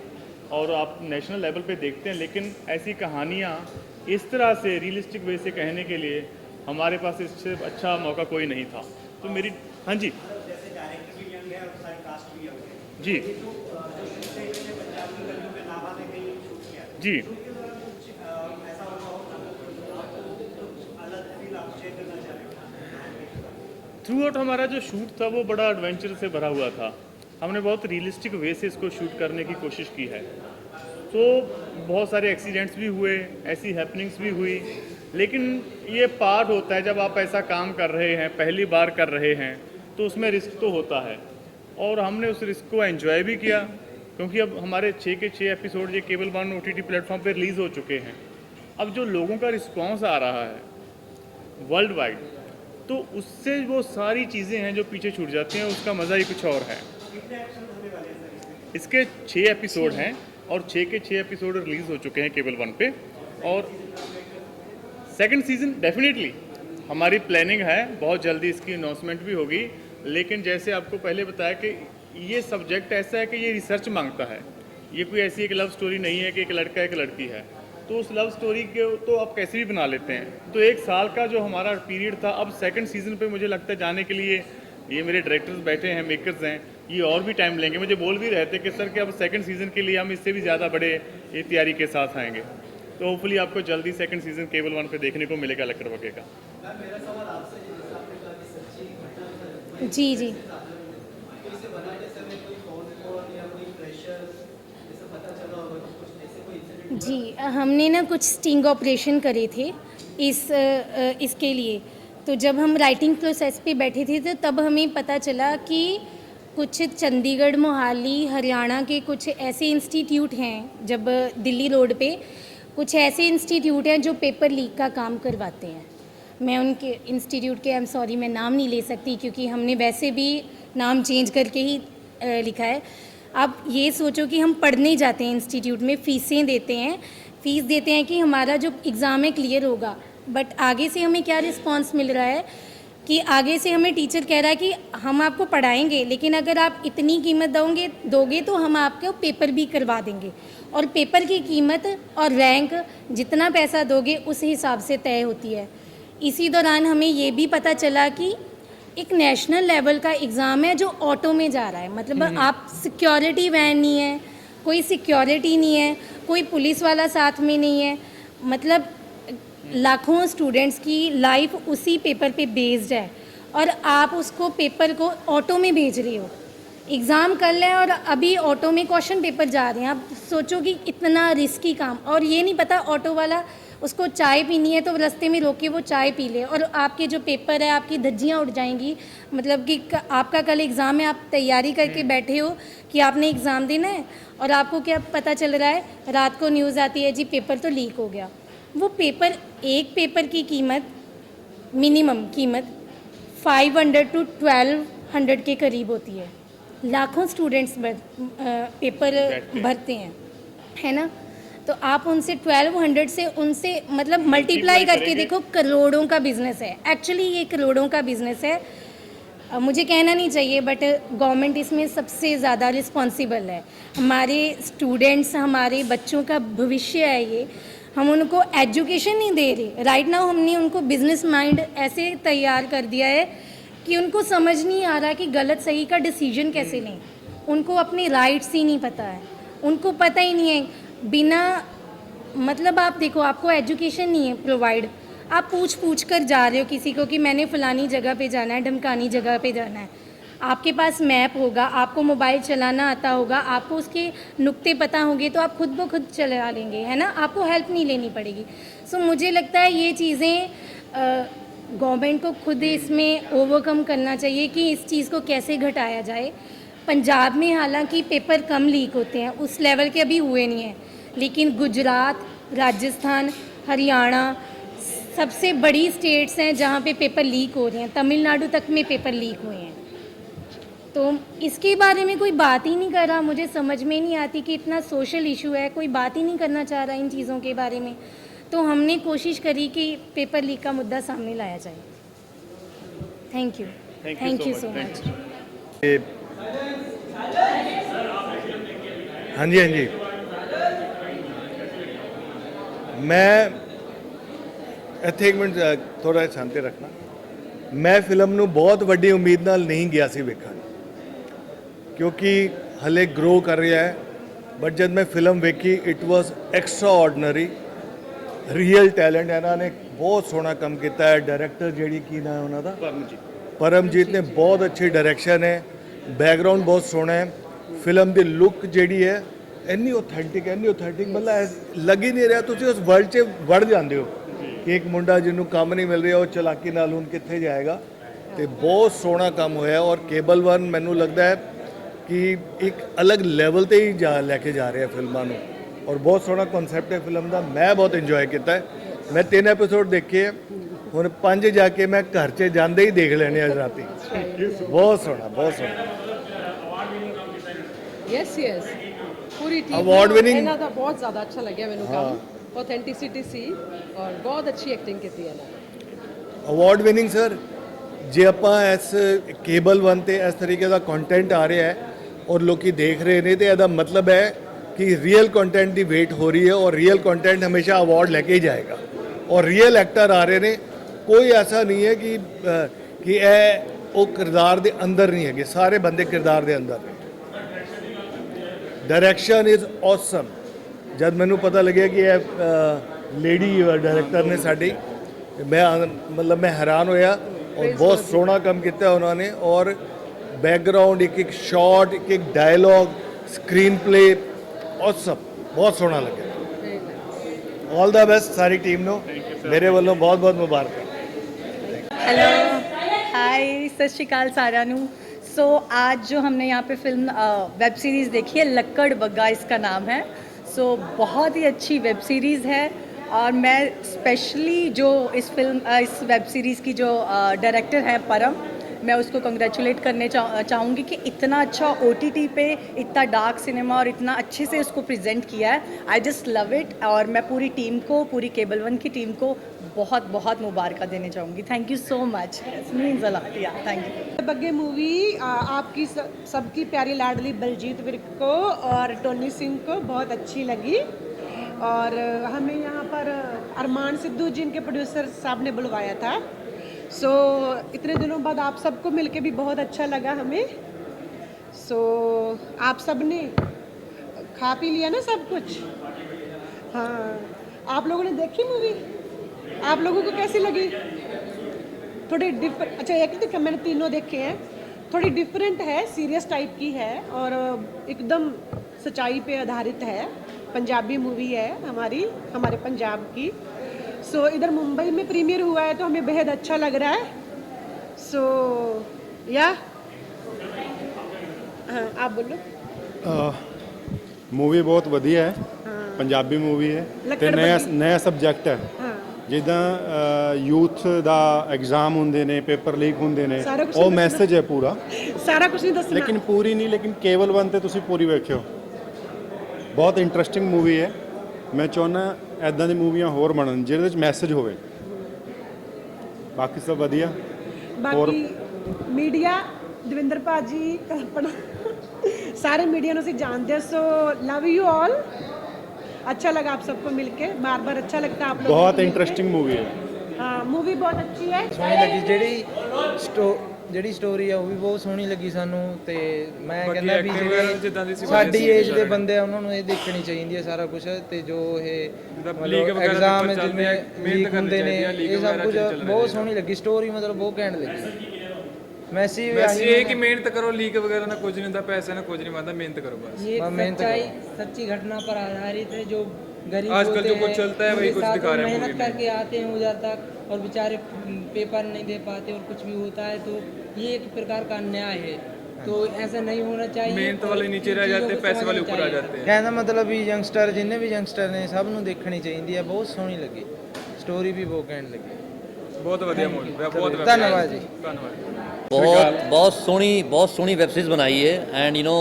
और आप नेशनल लेवल पे देखते हैं, लेकिन ऐसी कहानियाँ इस तरह से रियलिस्टिक वे से कहने के लिए हमारे पास इससे अच्छा मौका कोई नहीं था। तो मेरी हाँ जी जी जी थ्रू आउट हमारा जो शूट था वो बड़ा एडवेंचर से भरा हुआ था। हमने बहुत रियलिस्टिक वे से इसको शूट करने की कोशिश की है। तो बहुत सारे एक्सीडेंट्स भी हुए, ऐसी हैपनिंग्स भी हुई, लेकिन ये पार्ट होता है। जब आप ऐसा काम कर रहे हैं, पहली बार कर रहे हैं, तो उसमें रिस्क तो होता है। और हमने उस रिस्क को एंजॉय भी किया, क्योंकि अब हमारे 6 के 6 एपिसोड ये केबल वन OTT प्लेटफॉर्म पर रिलीज़ हो चुके हैं। अब जो लोगों का रिस्पॉन्स आ रहा है वर्ल्ड वाइड, तो उससे वो सारी चीज़ें हैं जो पीछे छूट जाती हैं, उसका मज़ा ही कुछ और है। इसके 6 एपिसोड हैं और 6 के 6 एपिसोड रिलीज़ हो चुके हैं केबल वन पे। और सेकंड सीज़न डेफिनेटली हमारी प्लानिंग है, बहुत जल्दी इसकी अनाउंसमेंट भी होगी। लेकिन जैसे आपको पहले बताया कि ये सब्जेक्ट ऐसा है कि ये रिसर्च मांगता है। ये कोई ऐसी एक लव स्टोरी नहीं है कि एक लड़का एक लड़की है, तो उस लव स्टोरी के तो आप कैसे भी बना लेते हैं। तो 1 साल का जो हमारा पीरियड था, अब सेकंड सीज़न पे मुझे लगता है जाने के लिए ये मेरे डायरेक्टर्स बैठे हैं, मेकर्स हैं, ये और भी टाइम लेंगे। मुझे बोल भी रहे थे कि सर कि अब सेकंड सीज़न के लिए हम इससे भी ज़्यादा बड़े ये तैयारी के साथ आएंगे। तो होपफुली आपको जल्दी सेकंड सीज़न केबल वन पे देखने को मिलेगा लक्कड़ बग्गे का। जी जी जी, हमने ना कुछ स्टिंग ऑपरेशन करे थे इसके लिए। तो जब हम राइटिंग प्रोसेस पे बैठे थे, तो तब हमें पता चला कि कुछ चंडीगढ़, मोहाली, हरियाणा के कुछ ऐसे इंस्टीट्यूट हैं, जब दिल्ली रोड पे कुछ ऐसे इंस्टीट्यूट हैं जो पेपर लीक का काम करवाते हैं। मैं उनके इंस्टीट्यूट के, आई एम सॉरी, मैं नाम नहीं ले सकती क्योंकि हमने वैसे भी नाम चेंज करके ही लिखा है। आप ये सोचो कि हम पढ़ने जाते हैं इंस्टीट्यूट में, फ़ीसें देते हैं, फ़ीस देते हैं कि हमारा जो एग्ज़ाम है क्लियर होगा, बट आगे से हमें क्या रिस्पांस मिल रहा है कि आगे से हमें टीचर कह रहा है कि हम आपको पढ़ाएंगे, लेकिन अगर आप इतनी कीमत दोगे तो हम आपको पेपर भी करवा देंगे, और पेपर की कीमत और रैंक जितना पैसा दोगे उस हिसाब से तय होती है। इसी दौरान हमें ये भी पता चला कि एक नेशनल लेवल का एग्ज़ाम है जो ऑटो में जा रहा है, मतलब आप सिक्योरिटी वैन नहीं है, कोई सिक्योरिटी नहीं है, कोई पुलिस वाला साथ में नहीं है, मतलब लाखों स्टूडेंट्स की लाइफ उसी पेपर पे बेस्ड है, और आप उसको पेपर को ऑटो में भेज रहे हो। एग्ज़ाम कर लें और अभी ऑटो में क्वेश्चन पेपर जा रहे हैं। आप सोचो कि इतना रिस्की काम, और ये नहीं पता ऑटो वाला उसको चाय पीनी है तो रास्ते में रोक के वो चाय पी ले, और आपके जो पेपर है आपकी धज्जियाँ उड़ जाएंगी। मतलब कि आपका कल एग्ज़ाम है, आप तैयारी करके बैठे हो कि आपने एग्ज़ाम देना है, और आपको क्या पता चल रहा है, रात को न्यूज़ आती है जी पेपर तो लीक हो गया। वो पेपर, एक पेपर की कीमत, मिनिमम कीमत 500 to 1200 के करीब होती है। लाखों स्टूडेंट्स पेपर भरते हैं, है ना। तो आप उनसे 1200 से उनसे मतलब मल्टीप्लाई करके देखो, करोड़ों का बिजनेस है। एक्चुअली ये करोड़ों का बिजनेस है। मुझे कहना नहीं चाहिए, बट गवर्नमेंट इसमें सबसे ज़्यादा रिस्पॉन्सिबल है। हमारे स्टूडेंट्स, हमारे बच्चों का भविष्य है ये। हम उनको एजुकेशन नहीं दे रहे। राइट नाउ हमने उनको बिजनेस माइंड ऐसे तैयार कर दिया है कि उनको समझ नहीं आ रहा कि गलत सही का डिसीजन कैसे लें। उनको अपने राइट्स ही नहीं पता है, उनको पता ही नहीं है। बिना मतलब आप देखो, आपको एजुकेशन नहीं है प्रोवाइड, आप पूछ कर जा रहे हो किसी को कि मैंने फ़लानी जगह पे जाना है, ढमकानी जगह पे जाना है। आपके पास मैप होगा, आपको मोबाइल चलाना आता होगा, आपको उसके नुक्ते पता होंगे तो आप खुद ब खुद चला लेंगे, है ना। आपको हेल्प नहीं लेनी पड़ेगी। सो मुझे लगता है ये चीज़ें गवर्नमेंट को खुद इसमें ओवरकम करना चाहिए कि इस चीज़ को कैसे घटाया जाए। पंजाब में हालांकि पेपर कम लीक होते हैं, उस लेवल के अभी हुए नहीं हैं, लेकिन गुजरात, राजस्थान, हरियाणा सबसे बड़ी स्टेट्स हैं जहाँ पे पेपर लीक हो रहे हैं। तमिलनाडु तक में पेपर लीक हुए हैं। तो इसके बारे में कोई बात ही नहीं कर रहा। मुझे समझ में नहीं आती कि इतना सोशल इशू है, कोई बात ही नहीं करना चाह रहा इन चीज़ों के बारे में। तो हमने कोशिश करी कि पेपर लीक का मुद्दा सामने लाया जाए। Thank you so much. हाँ जी, मैं ਇੱਥੇ ਇੱਕ ਮਿੰਟ ਥੋੜਾ ਸ਼ਾਂਤੀ ਰੱਖਣਾ। ਮੈਂ ਫਿਲਮ ਨੂੰ ਬਹੁਤ ਵੱਡੀ ਉਮੀਦ ਨਾਲ ਨਹੀਂ ਗਿਆ ਸੀ ਵੇਖਣ, ਕਿਉਂਕਿ ਹਲੇ ਗਰੋ ਕਰ ਰਿਹਾ ਹੈ। ਬਟ ਜਦ ਮੈਂ ਫਿਲਮ ਵੇਖੀ, it was extra ordinary, real talent. ਇਹਨਾਂ ਨੇ ਬਹੁਤ ਸੋਹਣਾ ਕੰਮ ਕੀਤਾ ਹੈ। ਡਾਇਰੈਕਟਰ ਜਿਹੜੀ ਕੀ ਨਾਮ ਹੈ ਉਹਨਾਂ ਦਾ, ਪਰਮਜੀਤ ਨੇ ਬਹੁਤ ਅੱਛੀ ਡਾਇਰੈਕਸ਼ਨ ਹੈ। ਬੈਕਗ੍ਰਾਉਂਡ ਬਹੁਤ ਸੋਹਣਾ ਹੈ। ਫਿਲਮ ਦੀ ਲੁੱਕ ਜਿਹੜੀ ਹੈ ਇੰਨੀ ਆਥੈਂਟਿਕ, ਮਤਲਬ ਲੱਗ ਹੀ ਨਹੀਂ ਰਿਹਾ ਤੁਸੀਂ ਉਸ ਵਰਲਡ 'ਚ ਵੜ ਜਾਂਦੇ ਹੋ ਕਿ ਇੱਕ ਮੁੰਡਾ ਜਿਹਨੂੰ ਕੰਮ ਨਹੀਂ ਮਿਲ ਰਿਹਾ ਉਹ ਚਲਾਕੀ ਨਾਲ ਹੁਣ ਕਿੱਥੇ ਜਾਏਗਾ। ਤੇ ਬਹੁਤ ਸੋਹਣਾ ਕੰਮ ਹੋਇਆ। ਔਰ ਕੇਬਲ 1 ਮੈਨੂੰ ਲੱਗਦਾ ਹੈ ਕਿ ਇੱਕ ਅਲੱਗ ਲੈਵਲ ਤੇ ਹੀ ਲੈ ਕੇ ਜਾ ਰਿਹਾ ਫਿਲਮਾਂ ਨੂੰ। ਔਰ ਬਹੁਤ ਸੋਹਣਾ ਕਨਸੈਪਟ ਹੈ ਫਿਲਮ ਦਾ। ਮੈਂ ਬਹੁਤ ਇੰਜੋਏ ਕੀਤਾ ਹੈ। ਮੈਂ 3 ਐਪੀਸੋਡ ਦੇਖੇ, ਹੁਣ 5 ਜਾ ਕੇ ਮੈਂ ਘਰ 'ਚ ਜਾਂਦੇ ਹੀ ਦੇਖ ਲੈਣੇ ਅੱਜ ਰਾਤੀ। ਬਹੁਤ ਸੋਹਣਾ। यस पूरी टीम Award winning- ਇਹਨਾਂ ਦਾ ਬਹੁਤ ਜ਼ਿਆਦਾ ਅੱਛਾ ਲੱਗਿਆ ਮੈਨੂੰ ਕੰਮ। ऑथेंटिसिटी सी और बहुत अच्छी एक्टिंग की थी ਇਹਨਾਂ ਨੇ। ਅਵਾਰਡ ਵਿਨਿੰਗ ਸਰ, ਜੇ ਆਪਾਂ ਇਸ ਕੇਬਲ 1 ਤੇ ਇਸ ਤਰੀਕੇ ਦਾ ਕੰਟੈਂਟ ਆ ਰਿਹਾ ਹੈ ਔਰ ਲੋਕੀ ਦੇਖ ਰਹੇ ਨੇ, ਤੇ ਇਹਦਾ ਮਤਲਬ ਹੈ ਕਿ ਰੀਅਲ ਕੰਟੈਂਟ ਦੀ ਵੇਟ ਹੋ ਰਹੀ ਹੈ। ਔਰ ਰੀਅਲ ਕੰਟੈਂਟ ਹਮੇਸ਼ਾ ਅਵਾਰਡ ਲੈ ਕੇ ਹੀ ਜਾਏਗਾ। ਔਰ ਰੀਅਲ ਐਕਟਰ ਆ ਰਹੇ ਨੇ। ਕੋਈ ਐਸਾ ਨਹੀਂ ਹੈ ਕਿ ਇਹ ਉਹ ਕਿਰਦਾਰ ਦੇ ਅੰਦਰ ਨਹੀਂ ਹੈਗੇ, ਸਾਰੇ ਬੰਦੇ ਕਿਰਦਾਰ ਦੇ ਅੰਦਰ ਨੇ। Direction is awesome. जब मैंने पता लगे कि ये लेडी डायरेक्टर ने साड़ी, मैं हैरान होया। और बहुत सोहना काम किया उन्होंने। और बैकग्राउंड, एक शॉट, एक डायलॉग, स्क्रीन प्ले ऑसम, बहुत सोहना लगे। ऑल द बेस्ट सारी टीम नो, मेरे वालों बहुत मुबारक। हेलो, हाय, सत श्री अकाल सारिਆਂ ਨੂੰ। सो आज जो हमने यहाँ पे फिल्म वेब सीरीज़ देखी है, लक्कड़ बग्गा इसका नाम है। सो बहुत ही अच्छी वेब सीरीज़ है। और मैं स्पेशली जो इस वेब सीरीज़ की जो डायरेक्टर हैं परम, मैं उसको कंग्रेचुलेट करने चाहूँगी कि इतना अच्छा OTT पे इतना डार्क सिनेमा और इतना अच्छे से उसको प्रेजेंट किया है। आई जस्ट लव इट, और मैं पूरी टीम को, पूरी केबल वन की टीम को बहुत बहुत मुबारक देने चाहूँगी। Thank you so much, means a lot. या थैंक यू। बग्गे मूवी आपकी सबकी प्यारी लाडली बलजीत विर्क को और टोनी सिंह को बहुत अच्छी लगी, और हमें यहाँ पर अरमान सिद्धू जिनके प्रोड्यूसर साहब ने बुलवाया था। सो इतने दिनों बाद आप सबको मिलके भी बहुत अच्छा लगा हमें। सो आप सब ने खा पी लिया ना सब कुछ? हाँ, आप लोगों ने देखी मूवी? आप लोगों को कैसी लगी? थोड़ी अच्छा, एक ही देखा, मैंने तीनों देखे हैं। थोड़ी डिफरेंट है, सीरियस टाइप की है और एकदम सच्चाई पे आधारित है। पंजाबी मूवी है हमारे पंजाब की। सो इधर मुंबई में प्रीमियर हुआ है तो हमें बेहद अच्छा लग रहा है। सो या हाँ, आप बोलो। ਮੂਵੀ ਬਹੁਤ ਵਧੀਆ ਹੈ, ਪੰਜਾਬੀ ਮੂਵੀ ਹੈ ਤੇ ਨਇਆ ਸਬਜੈਕਟ ਹੈ। ਜਿੱਦਾਂ ਯੂਥ ਦਾ ਐਗਜ਼ਾਮ ਹੁੰਦੇ ਨੇ, ਪੇਪਰ ਲੀਕ ਹੁੰਦੇ ਨੇ, ਉਹ ਮੈਸੇਜ ਹੈ ਪੂਰਾ। ਸਾਰਾ ਕੁਝ ਨਹੀਂ ਦੱਸਣਾ ਲੇਕਿਨ ਪੂਰੀ ਨਹੀਂ, ਲੇਕਿਨ ਕੇਵਲ ਵਨ ਤੇ ਤੁਸੀਂ ਪੂਰੀ ਵੇਖਿਓ, ਬਹੁਤ ਇੰਟਰਸਟਿੰਗ ਮੂਵੀ ਹੈ। ਮੈਂ ਚਾਹੁੰਦਾ ਐਦਾਂ ਦੀ ਮੂਵੀਆਂ ਹੋਰ ਬਣਨ ਜਿਹਦੇ ਵਿੱਚ ਮੈਸੇਜ ਹੋਵੇ। ਬਾਕੀ ਸਭ ਵਧੀਆ। ਬਾਕੀ ਮੀਡੀਆ, ਦਵਿੰਦਰ ਭਾਜੀ, ਕਲਪਨਾ, सारे मीडिया ਨੂੰ ਅਸੀਂ जानते हैं। सो लव यू ऑल, अच्छा लगा आप सबको मिलके, बार बार अच्छा लगता है आप लोग। बहुत इंटरेस्टिंग मूवी है। हाँ, मूवी बहुत अच्छी है। ਸੋਹਣੀ ਲੱਗੀ ਜਿਹੜੀ ਸਟੋਰੀ ਆ ਉਹ ਵੀ ਬਹੁਤ ਸੋਹਣੀ ਲੱਗੀ ਸਾਨੂੰ। ਤੇ ਮੈਂ ਕਹਿੰਦਾ ਵੀ ਜਿਹੜੇ ਸਾਡੀ ਏਜ ਦੇ ਬੰਦੇ ਆ ਉਹਨਾਂ ਨੂੰ ਇਹ ਦੇਖਣੀ ਚਾਹੀਦੀ ਹੈ ਸਾਰਾ ਕੁਝ। ਤੇ ਜੋ ਇਹ ਐਗਜ਼ਾਮ ਜਿਵੇਂ ਲੀਕ ਹੁੰਦੇ ਨੇ, ਇਹ ਸਭ ਕੁਝ ਬਹੁਤ ਸੋਹਣੀ ਲੱਗੀ ਸਟੋਰੀ, ਮਤਲਬ ਬਹੁਤ ਘੈਂਟ ਲੱਗੀ। मैसी ये कि मेहनत करो, लीक वगैरह ना कुछ नहीं होता, पैसे ना कुछ नहीं बनता, मेहनत करो बस। ये सच्ची घटना पर आधारित है। जो गरीब आजकल जो कुछ चलता है वही कुछ दिखा रहे हैं। मेहनत करके आते हैं उधर तक और बेचारे पेपर नहीं दे पाते और कुछ भी होता है, तो ये एक प्रकार का अन्याय है। तो ऐसा नहीं होना चाहिए। मेहनत वाले नीचे रह जाते हैं, पैसे वाले ऊपर आ जाते हैं। कहना मतलब भी यंगस्टर जिन्ने भी यंगस्टर ने सब ਨੂੰ ਦੇਖਣੀ ਚਾਹੀਦੀ ਹੈ। ਬਹੁਤ ਸੋਹਣੀ ਲੱਗੀ ਸਟੋਰੀ ਵੀ, ਬਹੁਤ ਘੈਂਟ ਲੱਗੀ। बहुत ਵਧੀਆ मूवी, बहुत ਧੰਨਵਾਦ ਜੀ। धन्यवाद। बहुत सोहनी वेब सीरीज बनाई है। And you know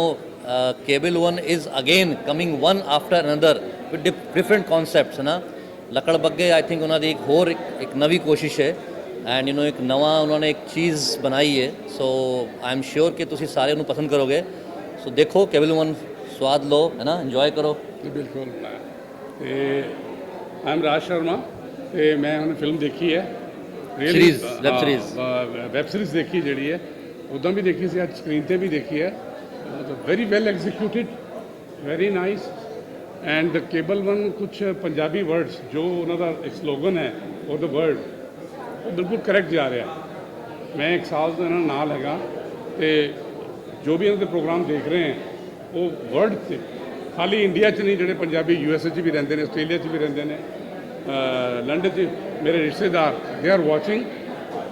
cable one is again coming one after another with different concepts है ना। लकड़ बग्गे आई थिंक उन्होंने एक होर एक नवी कोशिश है। एंड यू नो एक नवा उन्होंने एक चीज़ बनाई है। सो आई एम श्योर कि तुसी सारे उन्हें पसंद करोगे। सो देखो केबल वन, स्वाद लो है ना, इंजॉय करो। बिल्कुल। आई एम राज शर्मा ਤੇ ਮੈਂ ਹੁਣ ਫਿਲਮ ਦੇਖੀ ਹੈ, ਵੈਬ ਸੀਰੀਜ਼ ਦੇਖੀ ਜਿਹੜੀ ਹੈ, ਉੱਦਾਂ ਵੀ ਦੇਖੀ ਸੀ, ਅੱਜ ਸਕਰੀਨ ਤੇ ਵੀ ਦੇਖੀ ਹੈ। Very well ਐਗਜ਼ੀਕਿਊਟਿਡ, very nice. And cable one ਕੁਛ ਪੰਜਾਬੀ ਵਰਡਸ ਜੋ ਉਹਨਾਂ ਦਾ ਇੱਕ ਸਲੋਗਨ ਹੈ ਫॉर द वर्ल्ड, ਉਹ ਬਿਲਕੁਲ ਕਰੈਕਟ ਜਾ ਰਿਹਾ। ਮੈਂ ਇੱਕ ਸਾਲ ਤੋਂ ਇਹਨਾਂ ਨਾਲ ਹੈਗਾ ਤੇ ਜੋ ਵੀ ਇਹਨਾਂ ਦੇ ਪ੍ਰੋਗਰਾਮ ਦੇਖ ਰਹੇ ਹੈ ਉਹ ਵਰਲਡ 'ਚ, ਖਾਲੀ ਇੰਡੀਆ 'ਚ ਨਹੀਂ, ਜਿਹੜੇ ਪੰਜਾਬੀ USA 'ਚ ਵੀ ਰਹਿੰਦੇ ਨੇ, ਆਸਟ੍ਰੇਲੀਆ 'ਚ ਵੀ ਰਹਿੰਦੇ ਨੇ, लंडन से मेरे रिश्तेदार, they are watching.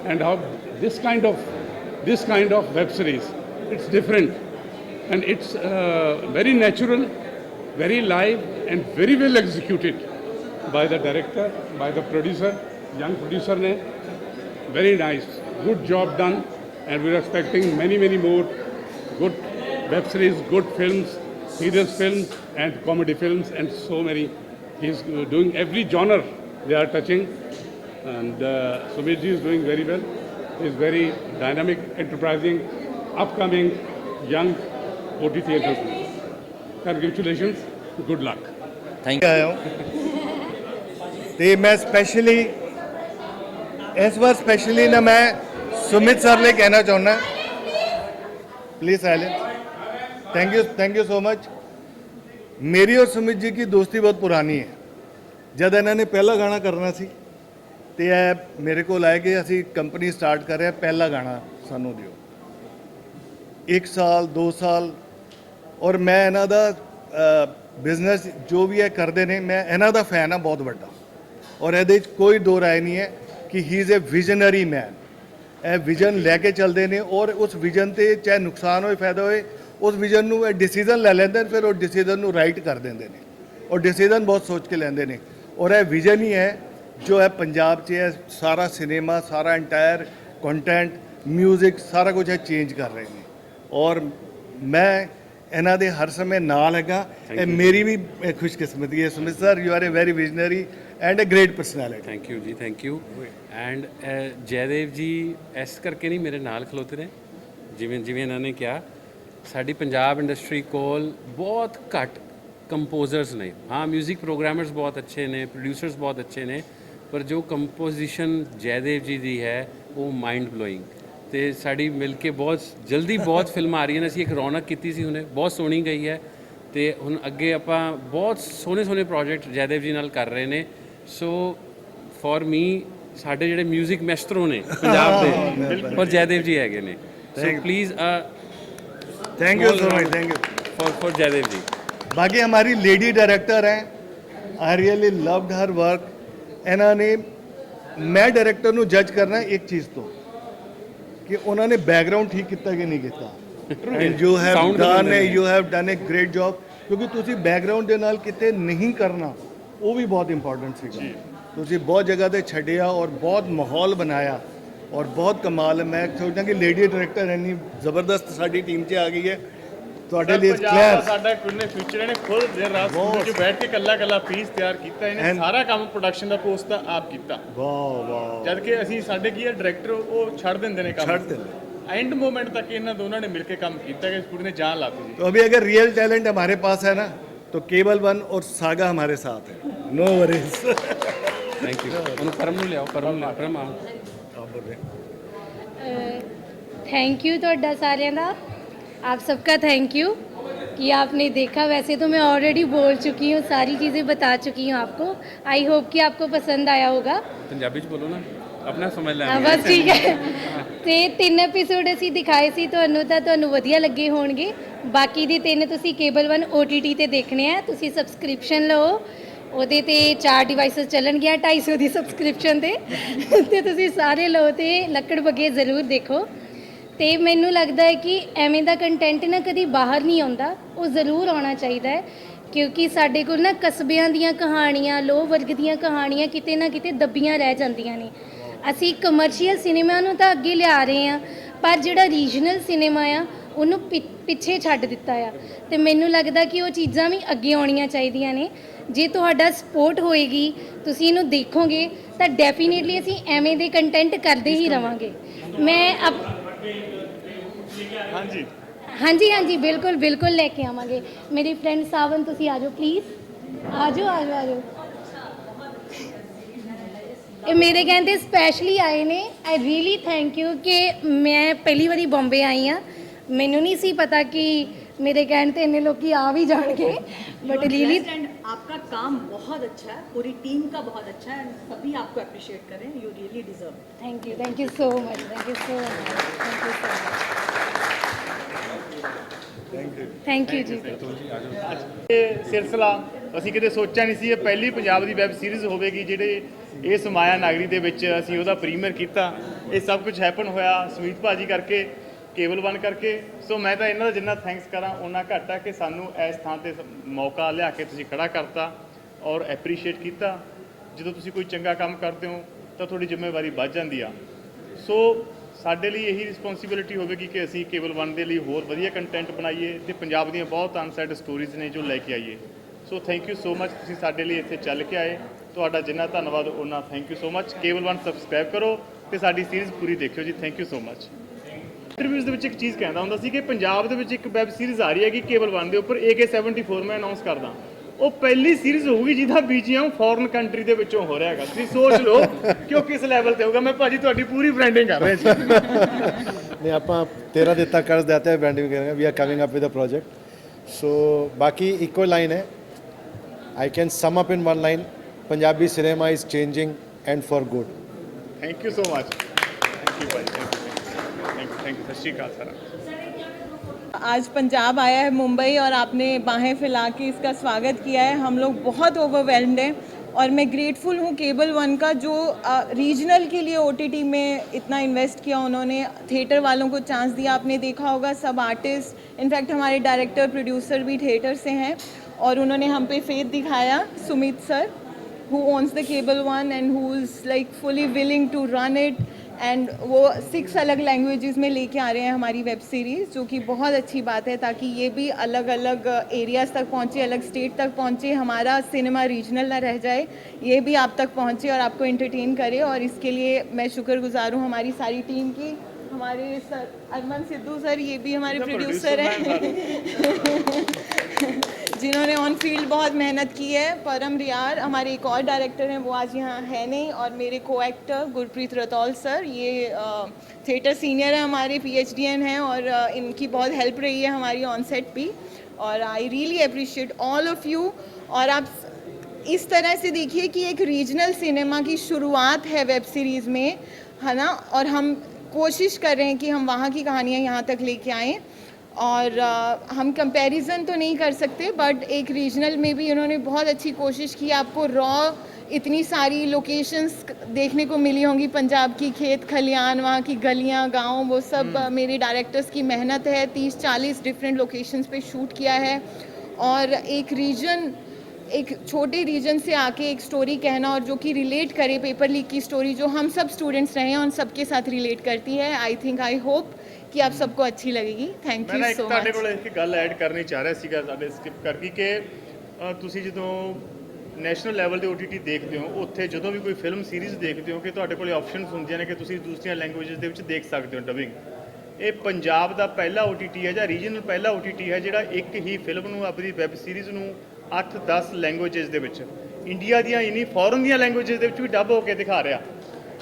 And how this kind of web series, it's different and it's very natural, very live and very well executed by the director, by the producer, young producer ने। Very nice, good job done. And we are expecting many more good web series, good films, serious films and comedy films, and so many. He's doing every genre they are touching, and Sumit ji is doing very well. He's very dynamic, enterprising, upcoming, young OTT entrepreneur. Congratulations, good luck. Thank you. ਤੇ ਮੈਂ specially ਇਸ ਵਾਰ specially ਨਾ ਮੈਂ Sumit sir ਲਈ ਕਹਿਣਾ ਚਾਹੁੰਦਾ, please silence. Thank you so much. मेरी और सुमित जी की दोस्ती बहुत पुरानी है। जब इन्होंने पहला गाना करना सी तो यह मेरे को आए कि असी कंपनी स्टार्ट कर रहे हैं, पहला गाना सानू दिओ। 1 साल 2 साल और मैं इन्हों का बिजनेस जो भी है करते हैं, मैं इन्हों का फैन हाँ बहुत बड़ा। और ये कोई दो राय नहीं है कि he is a visionary man. यह विजन लैके चलते हैं और उस विजन से चाहे नुकसान हो फायदा हो, उस विजन में डिसीजन ले लेंगे, फिर उस डिसीजन को राइट कर देंगे ने और डिसीजन बहुत सोच के लेंगे ने। और यह विजन ही है जो है पंजाब से है। सारा सिनेमा, सारा इंटायर कंटेंट, ਮਿਊਜ਼ਿਕ ਸਾਰਾ ਕੁਝ ਹੈ ਚੇਂਜ ਕਰ ਰਹੇ ਨੇ ਔਰ ਮੈਂ ਇਹਨਾਂ ਦੇ ਹਰ ਸਮੇਂ ਨਾਲ ਹੈਗਾ। ਇਹ ਮੇਰੀ ਵੀ ਖੁਸ਼ਕਿਸਮਤੀ ਹੈ। Sumit sir, you are a very visionary and a great personality. Thank you ji, thank you. And Jaidev ji ਇਸ ਕਰਕੇ ਨਹੀਂ ਮੇਰੇ ਨਾਲ ਖਲੋਤੇ ਨੇ, ਜਿਵੇਂ ਇਹਨਾਂ ਨੇ ਕਿਹਾ, ਸਾਡੀ ਪੰਜਾਬ ਇੰਡਸਟਰੀ ਕੋਲ ਬਹੁਤ ਘੱਟ ਕੰਪੋਜ਼ਰਸ ਨੇ। ਹਾਂ, ਮਿਊਜ਼ਿਕ ਪ੍ਰੋਗਰਾਮਰਸ ਬਹੁਤ ਅੱਛੇ ਨੇ, ਪ੍ਰੋਡਿਊਸਰਸ ਬਹੁਤ ਅੱਛੇ ਨੇ, ਪਰ ਜੋ ਕੰਪੋਜੀਸ਼ਨ ਜੈਦੇਵ ਜੀ ਦੀ ਹੈ ਉਹ ਮਾਈਂਡ ਬਲੋਇੰਗ। ਤੇ ਸਾਡੀ ਮਿਲ ਕੇ ਬਹੁਤ ਜਲਦੀ ਬਹੁਤ ਫਿਲਮਾਂ ਆ ਰਹੀਆਂ ਨੇ। ਅਸੀਂ ਇੱਕ ਰੌਣਕ ਕੀਤੀ ਸੀ ਹੁਣੇ, ਬਹੁਤ ਸੋਹਣੀ ਗਈ ਹੈ, ਤੇ ਹੁਣ ਅੱਗੇ ਆਪਾਂ ਬਹੁਤ ਸੋਹਣੇ ਪ੍ਰੋਜੈਕਟ ਜੈਦੇਵ ਜੀ ਨਾਲ ਕਰ ਰਹੇ ਨੇ। ਸੋ ਫॉर ਮੀ ਸਾਡੇ ਜਿਹੜੇ ਮਿਊਜ਼ਿਕ ਮੈਸਟਰੋ ਨੇ ਪੰਜਾਬ ਦੇ, ਔਰ ਜੈਦੇਵ ਜੀ ਹੈਗੇ ਨੇ। So please thank you so much, thank you for Jaidev ji. बाकी हमारी लेडी डायरेक्टर हैं, I really loved her work. ਇਹਨਾਂ ਨੇ ਮੈਂ ਡਾਇਰੈਕਟਰ ਨੂੰ ਜੱਜ ਕਰਨਾ ਇੱਕ ਚੀਜ਼ ਤੋਂ ਕਿ ਉਹਨਾਂ ਨੇ ਬੈਕਗ੍ਰਾਉਂਡ ਠੀਕ ਕੀਤਾ ਕਿ ਨਹੀਂ ਕੀਤਾ। And you have done a great job, ਕਿਉਂਕਿ ਤੁਸੀਂ ਬੈਕਗ੍ਰਾਉਂਡ ਦੇ ਨਾਲ ਕਿਤੇ ਨਹੀਂ ਕਰਨਾ, ਉਹ ਵੀ ਬਹੁਤ ਇੰਪੋਰਟੈਂਟ ਸੀਗਾ। ਤੁਸੀਂ ਬਹੁਤ ਜਗ੍ਹਾ ਤੇ ਛੱਡਿਆ ਔਰ ਬਹੁਤ ਮਾਹੌਲ ਬਣਾਇਆ ਔਰ ਬਹੁਤ ਕਮਾਲ ਹੈ। ਮੈਂ ਸੋਚਦਾ ਕਿ ਲੇਡੀ ਡਾਇਰੈਕਟਰ ਇੰਨੀ ਜ਼ਬਰਦਸਤ ਸਾਡੀ ਟੀਮ 'ਚ ਆ ਗਈ ਹੈ। ਤੁਹਾਡੇ ਲਈ ਸਾਡਾ ਕੁਨੇ ਫਿਊਚਰ ਇਹਨੇ ਖੁਦ ਦੇਰ ਰਾਤ ਸਟੂਡੀਓ 'ਚ ਬੈਠ ਕੇ ਕੱਲਾ ਪੀਸ ਤਿਆਰ ਕੀਤਾ। ਇਹਨੇ ਸਾਰਾ ਕੰਮ ਪ੍ਰੋਡਕਸ਼ਨ ਦਾ ਪੋਸਟ ਦਾ ਆਪ ਕੀਤਾ। ਵਾਹ ਵਾਹ। ਜਦ ਕਿ ਅਸੀਂ ਸਾਡੇ ਕੀ ਹੈ ਡਾਇਰੈਕਟਰ ਉਹ ਛੱਡ ਦਿੰਦੇ ਨੇ ਕੰਮ, ਛੱਡ ਦਿੰਦੇ। एंड मोमेंट तक इन दोनों ने मिलकर काम किया कि इस पूरी ने जान ला दी। तो अभी अगर रियल टैलेंट हमारे पास है ना तो केबल वन और सागा हमारे साथ है। No worries. Thank you. Param ले आओ, परम आओ। थैंक यू ਤੁਹਾਡਾ ਸਾਰਿਆਂ ਦਾ, आप सबका थैंक यू कि आपने देखा। वैसे तो मैं ऑलरेडी बोल चुकी हूँ, सारी चीज़ें बता चुकी हूँ आपको। आई होप कि आपको पसंद आया होगा। पंजाबी च बोलो ना, अपना समझ लें। बस ठीक है। ਤੇ 3 ਐਪੀਸੋਡ ਅਸੀਂ ਦਿਖਾਏ ਸੀ ਤੁਹਾਨੂੰ, ਤਾਂ ਤੁਹਾਨੂੰ ਵਧੀਆ ਲੱਗੇ ਹੋਣਗੇ। ਬਾਕੀ ਦੇ 3 ਤੁਸੀਂ ਕੇਬਲ 1 OTT ਤੇ ਦੇਖਣੇ ਆ। ਤੁਸੀਂ ਸਬਸਕ੍ਰਿਪਸ਼ਨ ਲਓ, ਉਹਦੇ ਤੇ 4 ਡਿਵਾਈਸਸ ਚੱਲਣਗੀਆਂ 250 ਦੀ ਸਬਸਕ੍ਰਿਪਸ਼ਨ ਤੇ ਤੁਸੀਂ ਸਾਰੇ ਲਓ ਤੇ ਲੱਕੜ ਬੱਗੇ ਜ਼ਰੂਰ ਦੇਖੋ। ਤੇ ਮੈਨੂੰ ਲੱਗਦਾ ਹੈ ਕਿ ਐਵੇਂ ਦਾ ਕੰਟੈਂਟ ਨਾ ਕਦੀ ਬਾਹਰ ਨਹੀਂ ਆਉਂਦਾ, ਉਹ ਜ਼ਰੂਰ ਆਉਣਾ ਚਾਹੀਦਾ ਹੈ, ਕਿਉਂਕਿ ਸਾਡੇ ਕੋਲ ਨਾ ਕਸਬਿਆਂ ਦੀਆਂ ਕਹਾਣੀਆਂ, ਲੋਹ ਵਰਗ ਦੀਆਂ ਕਹਾਣੀਆਂ ਕਿਤੇ ਨਾ ਕਿਤੇ ਦੱਬੀਆਂ ਰਹਿ ਜਾਂਦੀਆਂ ਨੇ। ਅਸੀਂ ਕਮਰਸ਼ੀਅਲ ਸਿਨੇਮਾ ਨੂੰ ਤਾਂ ਅੱਗੇ ਲਿਆ ਰਹੇ ਹਾਂ, ਪਰ ਜਿਹੜਾ ਰੀਜਨਲ ਸਿਨੇਮਾ ਆ ਉਹਨੂੰ ਪਿੱਛੇ ਛੱਡ ਦਿੱਤਾ ਆ। ਤੇ ਮੈਨੂੰ ਲੱਗਦਾ ਕਿ ਉਹ ਚੀਜ਼ਾਂ ਵੀ ਅੱਗੇ ਆਉਣੀਆਂ ਚਾਹੀਦੀਆਂ ਨੇ। ਜੇ ਤੁਹਾਡਾ ਸਪੋਰਟ ਹੋਏਗੀ, ਤੁਸੀਂ ਇਹਨੂੰ ਦੇਖੋਗੇ, ਤਾਂ ਡੈਫੀਨੇਟਲੀ ਅਸੀਂ ਐਵੇਂ ਦੇ ਕੰਟੈਂਟ ਕਰਦੇ ਹੀ ਰਵਾਂਗੇ। ਮੈਂ ਹਾਂਜੀ ਬਿਲਕੁਲ ਲੈ ਕੇ ਆਵਾਂਗੇ। ਮੇਰੀ ਫਰੈਂਡ ਸਾਵਨ, ਤੁਸੀਂ ਆ ਜਾਓ ਪਲੀਜ਼, ਆ ਜਾਓ। ਇਹ ਮੇਰੇ ਕਹਿੰਦੇ ਸਪੈਸ਼ਲੀ ਆਏ ਨੇ। ਆਈ ਰੀਅਲੀ ਥੈਂਕ ਯੂ ਕਿ ਮੈਂ ਪਹਿਲੀ ਵਾਰੀ ਬੰਬੇ ਆਈ ਹਾਂ। ਮੈਨੂੰ ਨਹੀਂ ਸੀ ਪਤਾ ਕਿ मेरे कहने पे इतने लोग आ भी जाएंगे, बट रियली आपका काम बहुत अच्छा है, पूरी टीम का बहुत अच्छा है, सभी आपको अप्रिशिएट करें, you really deserve. Thank you so much, thank you जी। ਇਹ ਸਿਲਸਿਲਾ ਅਸੀਂ ਕਿਤੇ ਸੋਚਿਆ ਨਹੀਂ ਸੀ, ਇਹ ਪਹਿਲੀ ਪੰਜਾਬ ਦੀ ਵੈਬ ਸੀਰੀਜ਼ ਹੋਵੇਗੀ ਜਿਹੜੇ ਇਸ ਮਾਇਆ ਨਗਰੀ ਦੇ ਵਿੱਚ ਅਸੀਂ ਉਹਦਾ ਪ੍ਰੀਮੀਅਰ ਕੀਤਾ। ਇਹ ਸਭ ਕੁਝ ਹੈਪਨ ਹੋਇਆ ਸੁਮੀਤ ਭਾਜੀ ਕਰਕੇ, ਕੇਬਲ 1 ਕਰਕੇ। ਸੋ ਮੈਂ ਤਾਂ ਇਹਨਾਂ ਦਾ ਜਿੰਨਾ ਥੈਂਕਸ ਕਰਾਂ ਉਹਨਾਂ ਘੱਟ ਆ ਕਿ ਸਾਨੂੰ ਇਸ ਥਾਂ ਤੇ ਮੌਕਾ ਲਿਆ ਕੇ ਤੁਸੀਂ ਖੜਾ ਕਰਤਾ ਔਰ ਐਪਰੀਸ਼ੀਏਟ ਕੀਤਾ। ਜਦੋਂ ਤੁਸੀਂ ਕੋਈ ਚੰਗਾ ਕੰਮ ਕਰਦੇ ਹੋ ਤਾਂ ਤੁਹਾਡੀ ਜ਼ਿੰਮੇਵਾਰੀ ਵੱਧ ਜਾਂਦੀ ਆ। ਸੋ ਸਾਡੇ ਲਈ ਇਹੀ ਰਿਸਪੌਂਸਿਬਿਲਿਟੀ ਹੋਵੇਗੀ ਕਿ ਅਸੀਂ ਕੇਬਲ 1 ਦੇ ਲਈ ਹੋਰ ਵਧੀਆ ਕੰਟੈਂਟ ਬਣਾਈਏ ਤੇ ਪੰਜਾਬ ਦੀਆਂ ਬਹੁਤ ਅਨਸੈਡ ਸਟੋਰੀਜ਼ ਨੇ ਜੋ ਲੈ ਕੇ ਆਈਏ। So thank you so much, ਤੁਸੀਂ ਸਾਡੇ ਲਈ ਇੱਥੇ ਚੱਲ ਕੇ ਆਏ। ਤੁਹਾਡਾ ਜਿੰਨਾ ਧੰਨਵਾਦ ਉਹਨਾਂ thank you so much. Cable 1 subscribe ਕਰੋ ਤੇ ਸਾਡੀ ਸੀਰੀਜ਼ ਪੂਰੀ ਦੇਖਿਓ ਜੀ। Thank you so much. Interviews ਦੇ ਵਿੱਚ ਇੱਕ ਚੀਜ਼ ਕਹਿੰਦਾ ਹੁੰਦਾ ਸੀ ਕਿ ਪੰਜਾਬ ਦੇ ਵਿੱਚ ਇੱਕ ਵੈਬ ਸੀਰੀਜ਼ ਆ ਰਹੀ ਹੈਗੀ ਕੇਬਲ 1 ਦੇ ਉੱਪਰ, AK-74 ਮੈਂ ਅਨਾਉਂਸ ਕਰਦਾ। ਉਹ ਪਹਿਲੀ ਸੀਰੀਜ਼ ਹੋਊਗੀ ਜਿਹਦਾ BGM ਫੋਰਨ ਕੰਟਰੀ ਦੇ ਵਿੱਚੋਂ ਹੋ ਰਿਹਾ ਹੈਗਾ। ਤੁਸੀਂ ਸੋਚ ਲਓ ਕਿ ਉਹ ਕਿਸ ਲੈਵਲ ਤੇ ਹੋਊਗਾ। ਮੈਂ ਭਾਜੀ ਤੁਹਾਡੀ ਪੂਰੀ ਬ੍ਰਾਂਡਿੰਗ ਕਰ ਰਿਹਾ ਜੀ। नहीं आप 13 दिन तक कर्ज देते हैं, ब्रांडिंग करेंगे। We are coming up with a project. So बाकी इक्वल लाइन है, I can sum up in one line, Punjabi cinema is changing and for good. Thank you so much. Thank you भाई, थैंक यू। सत श्री अकाल sir. आज पंजाब आया है मुंबई और आपने बाहें फैला के इसका स्वागत किया है। हम लोग बहुत ओवरवेल्म्ड हैं और मैं ग्रेटफुल हूँ केबल 1 का जो रीजनल के लिए OTT में इतना इन्वेस्ट किया। उन्होंने थिएटर वालों को चांस दिया। आपने देखा होगा सब आर्टिस्ट, इनफैक्ट हमारे डायरेक्टर प्रोड्यूसर भी थिएटर से हैं और उन्होंने हम पे फेथ दिखाया। Sumit sir who owns the cable 1 and who is like fully willing to run it, and वो 6 अलग लैंग्वेजेस में लेके आ रहे हैं हमारी वेब सीरीज़, जो कि बहुत अच्छी बात है, ताकि ये भी अलग अलग एरियाज़ तक पहुँचे, अलग स्टेट तक पहुँचे, हमारा सिनेमा रीजनल ना रह जाए, ये भी आप तक पहुँचे और आपको एंटरटेन करे। और इसके लिए मैं शुक्रगुजार हूँ हमारी सारी टीम की। हमारे सर अरमान सिद्धू सर, ये भी हमारे प्रोड्यूसर हैं जिन्होंने ऑन फील्ड बहुत मेहनत की है। परम रियार हमारे एक और डायरेक्टर हैं, वो आज यहाँ है नहीं, और मेरे को एक्टर गुरप्रीत रतौल सर, ये थिएटर सीनियर है हमारे, PhDN हैं, और इनकी बहुत हेल्प रही है हमारी ऑन सेट भी। और I really appreciate all of you. और आप इस तरह से देखिए कि एक रीजनल सिनेमा की शुरुआत है वेब सीरीज़ में, है ना, और हम कोशिश कर रहे हैं कि हम वहाँ की कहानियाँ यहाँ तक लेके आएँ। और हम कंपैरिजन तो नहीं कर सकते, बट एक रीजनल में भी उन्होंने बहुत अच्छी कोशिश की। आपको रॉ इतनी सारी लोकेशंस देखने को मिली होंगी, पंजाब की खेत खलियान, वहाँ की गलियाँ, गांव, वो सब मेरे डायरेक्टर्स की मेहनत है। 30-40 डिफरेंट लोकेशंस पे शूट किया है। और एक रीजन, एक छोटे रीजन से आके एक स्टोरी कहना, और जो कि रिलेट करे, पेपर लीक की स्टोरी जो हम सब स्टूडेंट्स रहे हैं उन सबके साथ रिलेट करती है। आई होप कि आप सबको अच्छी लगेगी। थैंक यू सो ਤੁਹਾਡੇ मच। ਕੋਲ ਇੱਕ ਗੱਲ ਐਡ ਕਰਨੀ ਚਾਹ ਰਿਹਾ ਸੀਗਾ, ਸਾਡੇ ਸਕਿਪ ਕਰਕੇ, ਕਿ ਤੁਸੀਂ ਜਦੋਂ ਨੈਸ਼ਨਲ ਲੈਵਲ ਦੇ OTT ਦੇਖਦੇ ਹੋ, ਉੱਥੇ ਜਦੋਂ ਵੀ ਕੋਈ ਫਿਲਮ ਸੀਰੀਜ਼ ਦੇਖਦੇ ਹੋ, ਕਿ ਤੁਹਾਡੇ ਕੋਲ ਆਪਸ਼ਨਸ ਹੁੰਦੀਆਂ ਨੇ ਕਿ ਤੁਸੀਂ ਦੂਸਰੀਆਂ ਲੈਂਗੁਏਜਸ ਦੇ ਵਿੱਚ ਦੇਖ ਸਕਦੇ ਹੋ ਡਬਿੰਗ। ਇਹ ਪੰਜਾਬ ਦਾ ਪਹਿਲਾ OTT ਹੈ ਜਾਂ ਰੀਜਨਲ ਪਹਿਲਾ OTT ਹੈ ਜਿਹੜਾ ਇੱਕ ਹੀ ਫਿਲਮ ਨੂੰ, ਆਪਣੀ ਵੈਬ ਸੀਰੀਜ਼ ਨੂੰ 8-10 ਲੈਂਗੁਏਜਸ ਦੇ ਵਿੱਚ, ਇੰਡੀਆ ਦੀਆਂ ਹੀ ਨਹੀਂ ਫੋਰਨ ਦੀਆਂ ਲੈਂਗੁਏਜਸ ਦੇ ਵਿੱਚ ਵੀ ਡੱਬ ਹੋ ਕੇ ਦਿਖਾ ਰਿਹਾ।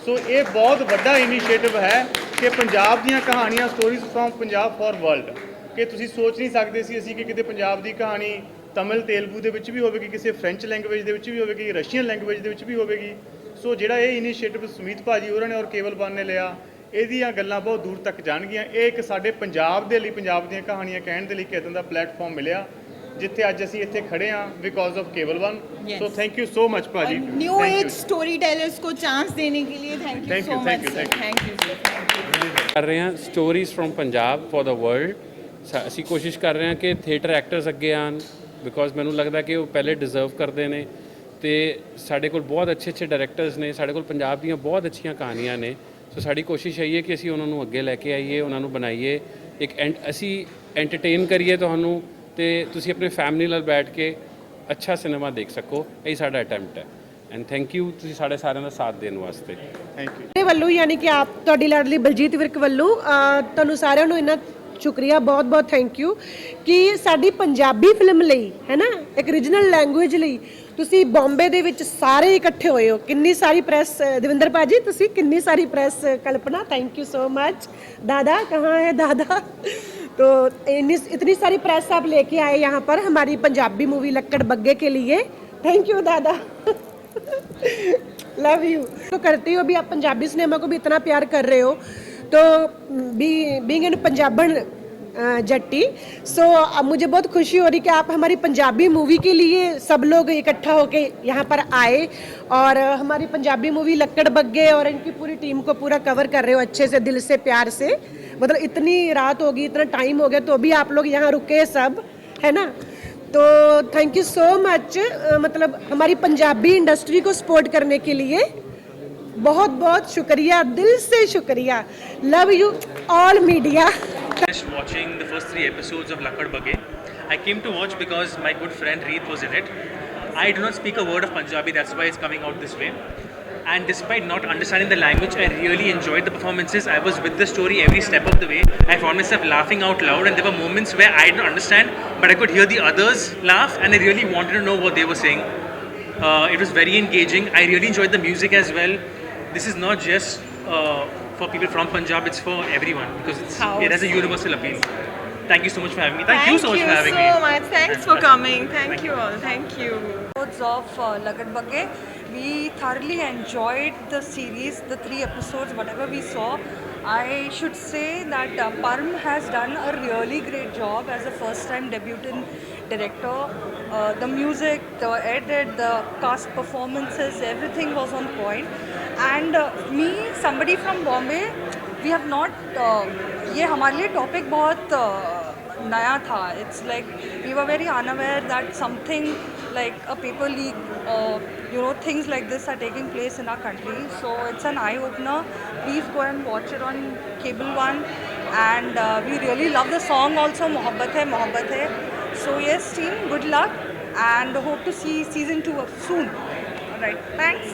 ਸੋ ਇਹ ਬਹੁਤ ਵੱਡਾ ਇਨੀਸ਼ੀਏਟਿਵ ਹੈ ਕਿ ਪੰਜਾਬ ਦੀਆਂ ਕਹਾਣੀਆਂ, stories from Punjab for world, ਕਿ ਤੁਸੀਂ ਸੋਚ ਨਹੀਂ ਸਕਦੇ ਸੀ ਅਸੀਂ ਕਿ ਕਿਤੇ ਪੰਜਾਬ ਦੀ ਕਹਾਣੀ ਤਮਿਲ ਤੇਲਗੂ ਦੇ ਵਿੱਚ ਵੀ ਹੋਵੇਗੀ, ਕਿਸੇ ਫ੍ਰੈਂਚ ਲੈਂਗੁਏਜ ਦੇ ਵਿੱਚ ਵੀ ਹੋਵੇਗੀ, ਰਸ਼ੀਅਨ ਲੈਂਗੁਏਜ ਦੇ ਵਿੱਚ ਵੀ ਹੋਵੇਗੀ। ਸੋ ਜਿਹੜਾ ਇਹ ਇਨੀਸ਼ੀਏਟਿਵ ਸੁਮੀਤ ਭਾਜੀ ਹੋਰਾਂ ਨੇ ਔਰ ਕੇਵਲ ਬਾਨ ਨੇ ਲਿਆ, ਇਹਦੀਆਂ ਗੱਲਾਂ ਬਹੁਤ ਦੂਰ ਤੱਕ ਜਾਣਗੀਆਂ। ਇਹ ਇੱਕ ਸਾਡੇ ਪੰਜਾਬ ਦੇ ਲਈ, ਪੰਜਾਬ ਦੀਆਂ ਕਹਾਣੀਆਂ ਕਹਿਣ ਦੇ ਲਈ ਇੱਕ ਇੱਦਾਂ ਦਾ ਪਲੇਟਫਾਰਮ ਮਿਲਿਆ ਜਿੱਥੇ ਅੱਜ ਅਸੀਂ ਇੱਥੇ ਖੜੇ ਹਾਂ ਬਿਕॉज ऑफ केवल one. So thank you so much ਭਾਜੀ। न्यू एज स्टोरी टेलर्स को चांस देने के लिए thank you so much sir. Thank you ਕਰ ਰਹੇ ਹਾਂ stories from Punjab for the world. ਅਸੀਂ ਕੋਸ਼ਿਸ਼ ਕਰ ਰਹੇ ਹਾਂ ਕਿ ਥੀਏਟਰ ਐਕਟਰਸ ਅੱਗੇ ਆਉਣ, ਬਿਕॉज ਮੈਨੂੰ ਲੱਗਦਾ ਕਿ ਉਹ ਪਹਿਲੇ ਡਿਜ਼ਰਵ ਕਰਦੇ ਨੇ, ਤੇ ਸਾਡੇ ਕੋਲ ਬਹੁਤ ਅੱਛੇ ਡਾਇਰੈਕਟਰਸ ਨੇ, ਸਾਡੇ ਕੋਲ ਪੰਜਾਬ ਦੀਆਂ ਬਹੁਤ ਅੱਛੀਆਂ ਕਹਾਣੀਆਂ ਨੇ। ਸੋ ਸਾਡੀ ਕੋਸ਼ਿਸ਼ ਹੈ ਕਿ ਅਸੀਂ ਉਹਨਾਂ ਨੂੰ ਅੱਗੇ ਲੈ ਕੇ ਆਈਏ, ਉਹਨਾਂ ਨੂੰ ਬਣਾਈਏ, ਇੱਕ ਅਸੀਂ ਐਂਟਰਟੇਨ ਕਰੀਏ ਤੁਹਾਨੂੰ, ਤੇ ਤੁਸੀਂ ਆਪਣੀ ਫੈਮਿਲੀ ਨਾਲ ਬੈਠ ਕੇ ਅੱਛਾ ਸਿਨੇਮਾ ਦੇਖ ਸਕੋ। ਇਹ ਸਾਡਾ ਅਟੈਂਪਟ ਹੈ। ਐਂਡ ਥੈਂਕ ਯੂ ਤੁਸੀਂ ਸਾਡੇ ਸਾਰਿਆਂ ਦਾ ਸਾਥ ਦੇਣ ਵਾਸਤੇ। Thank you. ਮੇਰੇ ਵੱਲੋਂ ਯਾਨੀ ਕਿ ਆਪ ਤੁਹਾਡੀ ਲਾਡਲੀ ਬਲਜੀਤ ਵਿਰਕ ਵੱਲੋਂ ਤੁਹਾਨੂੰ ਸਾਰਿਆਂ ਨੂੰ ਇੰਨਾ ਸ਼ੁਕਰੀਆ, ਬਹੁਤ ਬਹੁਤ ਥੈਂਕ ਯੂ ਕਿ ਸਾਡੀ ਪੰਜਾਬੀ ਫਿਲਮ ਲਈ, ਹੈ ਨਾ, ਇੱਕ ਰੀਜਨਲ ਲੈਂਗੁਏਜ ਲਈ ਤੁਸੀਂ ਬੰਬੇ ਦੇ ਵਿੱਚ ਸਾਰੇ ਇਕੱਠੇ ਹੋਏ ਹੋ। ਕਿੰਨੀ ਸਾਰੀ ਪ੍ਰੈਸ, ਦਵਿੰਦਰ ਭਾਜੀ ਤੁਸੀਂ ਕਿੰਨੀ ਸਾਰੀ press, Kalpana thank you so much. दादा कहाँ है दादा? तो इतनी सारी प्रेस आप लेके आए यहाँ पर हमारी पंजाबी मूवी लक्कड़ बग्गे के लिए। थैंक यू दादा। Love you. तो करते हो भी आप पंजाबी सिनेमा को भी इतना प्यार कर रहे हो, तो बीइंग एन पंजाबन जट्टी, सो मुझे बहुत खुशी हो रही कि आप हमारी पंजाबी मूवी के लिए सब लोग इकट्ठा होके यहाँ पर आए और हमारी पंजाबी मूवी लक्कड़ बग्गे और इनकी पूरी टीम को पूरा कवर कर रहे हो अच्छे से, दिल से, प्यार से। मतलब इतनी रात होगी, इतना टाइम हो गया, तो भी आप लोग यहाँ रुके सब, है ना। तो थैंक यू सो मच। मतलब हमारी पंजाबी इंडस्ट्री को सपोर्ट करने के लिए बहुत बहुत शुक्रिया, दिल से शुक्रिया। Love you all media. Just watching the first 3 episodes of Lakkad Bagge. I came to watch because my good friend Reet was in it. I do not speak a word of Punjabi, that's why it's coming out this way. And despite not understanding the language, I really enjoyed the performances. I was with the story every step of the way. I found myself laughing out loud, and there were moments where I didn't understand, but I could hear the others laugh, and I really wanted to know what they were saying. It was very engaging. I really enjoyed the music as well. This is not just for people from Punjab, it's for everyone because it has a universal appeal. Thank you so much for having me. Thank you so much for having me. Thank you so much. Thanks for coming. Thank you all. Thank you. Of Lakkad Bagge, we thoroughly enjoyed the series, the 3 episodes, whatever we saw. I should say that Parm has done a really great job as a first-time debutant director. The music, the edit, the cast performances, everything was on point. And me, somebody from Bombay, we have not, ये हमारे लिए topic बहुत नया था. It's like we were very unaware that something like a paper league, things like this are taking place in our country. So it's an eye opener. Please go and watch it on Cable One. And we really love the song also, Mohabbat Hai, Mohabbat Hai. So yes, team, good luck and hope to see season 2 soon. All right, thanks.